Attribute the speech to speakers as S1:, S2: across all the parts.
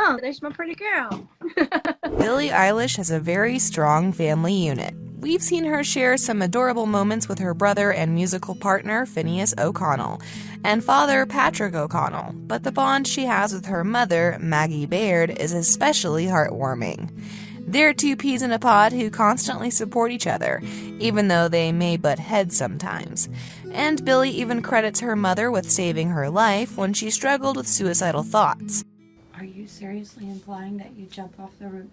S1: oh, there's my pretty girl.
S2: Billie Eilish has a very strong family unit. We've seen her share some adorable moments with her brother and musical partner, Phineas O'Connell, and father, Patrick O'Connell, but the bond she has with her mother, Maggie Baird, is especially heartwarming. They're two peas in a pod who constantly support each other, even though they may butt heads sometimes. And Billie even credits her mother with saving her life when she struggled with suicidal thoughts.
S1: Are you seriously implying that you jump off the roof?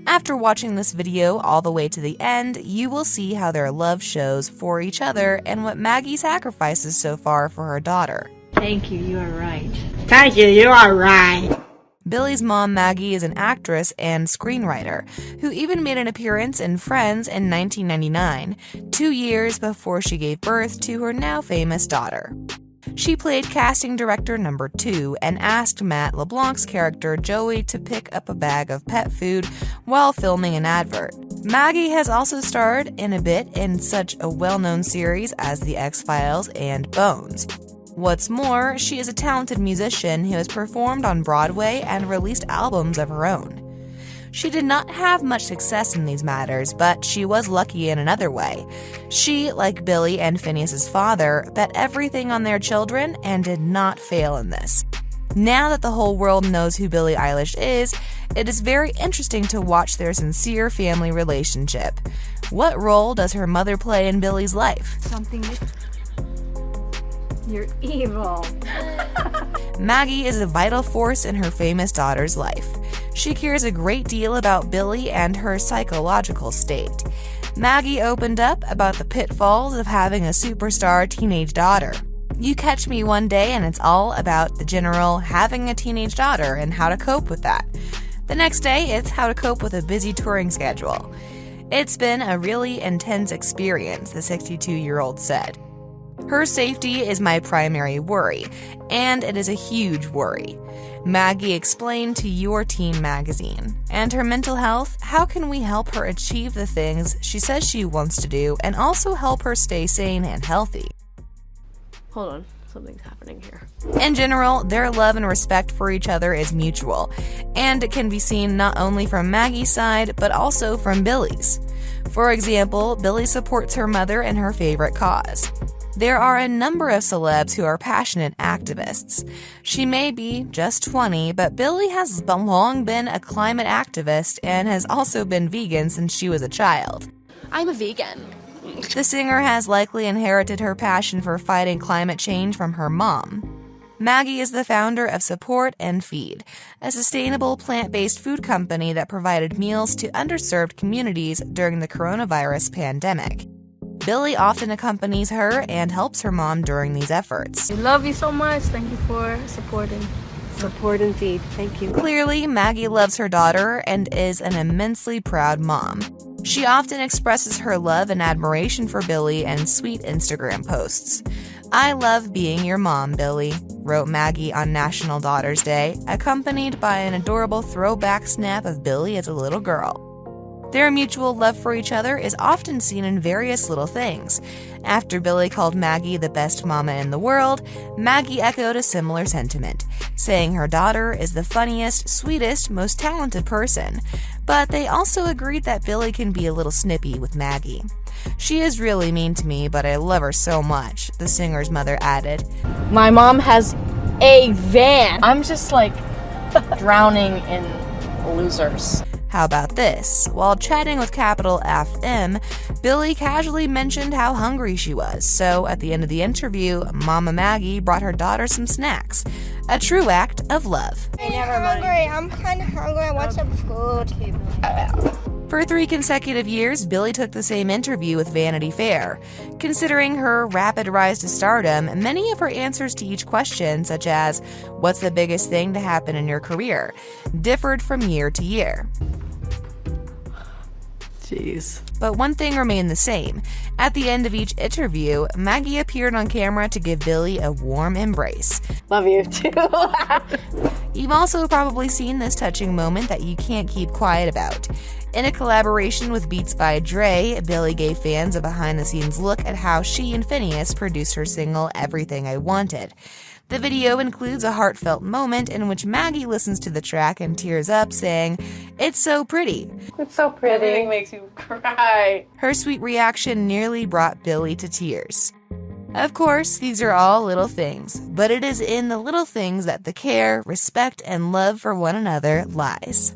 S2: After watching this video all the way to the end, you will see how their love shows for each other and what Maggie sacrifices so far for her daughter.
S1: Thank you, you are right.
S3: Thank you, you are right.
S2: Billie's mom, Maggie, is an actress and screenwriter who even made an appearance in Friends in 1999, 2 years before she gave birth to her now famous daughter. She played casting director number 2 and asked Matt LeBlanc's character Joey to pick up a bag of pet food while filming an advert. Maggie has also starred in a bit in such a well-known series as The X-Files and Bones. What's more, she is a talented musician who has performed on Broadway and released albums of her own. She did not have much success in these matters, but she was lucky in another way. She, like Billie and Phineas's father, bet everything on their children and did not fail in this. Now that the whole world knows who Billie Eilish is, it is very interesting to watch their sincere family relationship. What role does her mother play in Billie's life?
S1: Something that... You're evil.
S2: Maggie is a vital force in her famous daughter's life. She cares a great deal about Billie and her psychological state. Maggie opened up about the pitfalls of having a superstar teenage daughter. You catch me one day and it's all about the general having a teenage daughter and how to cope with that. The next day, it's how to cope with a busy touring schedule. It's been a really intense experience, the 62-year-old said. Her safety is my primary worry, and it is a huge worry. Maggie explained to Your Teen magazine. And her mental health, how can we help her achieve the things she says she wants to do and also help her stay sane and healthy?
S4: Hold on, something's happening here.
S2: In general, their love and respect for each other is mutual, and it can be seen not only from Maggie's side, but also from Billie's. For example, Billie supports her mother in her favorite cause. There are a number of celebs who are passionate activists. She may be just 20, but Billie has long been a climate activist and has also been vegan since she was a child.
S4: I'm a vegan.
S2: The singer has likely inherited her passion for fighting climate change from her mom. Maggie is the founder of Support and Feed, a sustainable plant-based food company that provided meals to underserved communities during the coronavirus pandemic. Billie often accompanies her and helps her mom during these efforts.
S1: We love you so much. Thank you for supporting.
S4: Support and feed. Thank you.
S2: Clearly, Maggie loves her daughter and is an immensely proud mom. She often expresses her love and admiration for Billie in sweet Instagram posts. "I love being your mom, Billie," wrote Maggie on National Daughters Day, accompanied by an adorable throwback snap of Billie as a little girl. Their mutual love for each other is often seen in various little things. After Billie called Maggie the best mama in the world, Maggie echoed a similar sentiment, saying her daughter is the funniest, sweetest, most talented person. But they also agreed that Billie can be a little snippy with Maggie. "She is really mean to me, but I love her so much," the singer's mother added.
S4: My mom has a van. I'm just like drowning in losers.
S2: How about this? While chatting with Capital FM, Billie casually mentioned how hungry she was, so at the end of the interview, Mama Maggie brought her daughter some snacks. A true act of love.
S3: I'm hungry. I'm kind of hungry. I want some food.
S2: For 3 consecutive years, Billie took the same interview with Vanity Fair. Considering her rapid rise to stardom, many of her answers to each question, such as, "What's the biggest thing to happen in your career?" differed from year to year.
S4: Jeez.
S2: But one thing remained the same. At the end of each interview, Maggie appeared on camera to give Billie a warm embrace.
S4: Love you too.
S2: You've also probably seen this touching moment that you can't keep quiet about. In a collaboration with Beats by Dre, Billie gave fans a behind-the-scenes look at how she and Phineas produced her single Everything I Wanted. The video includes a heartfelt moment in which Maggie listens to the track and tears up, saying, "It's so pretty."
S4: It's so pretty. Everything makes you cry.
S2: Her sweet reaction nearly brought Billie to tears. Of course, these are all little things, but it is in the little things that the care, respect, and love for one another lies.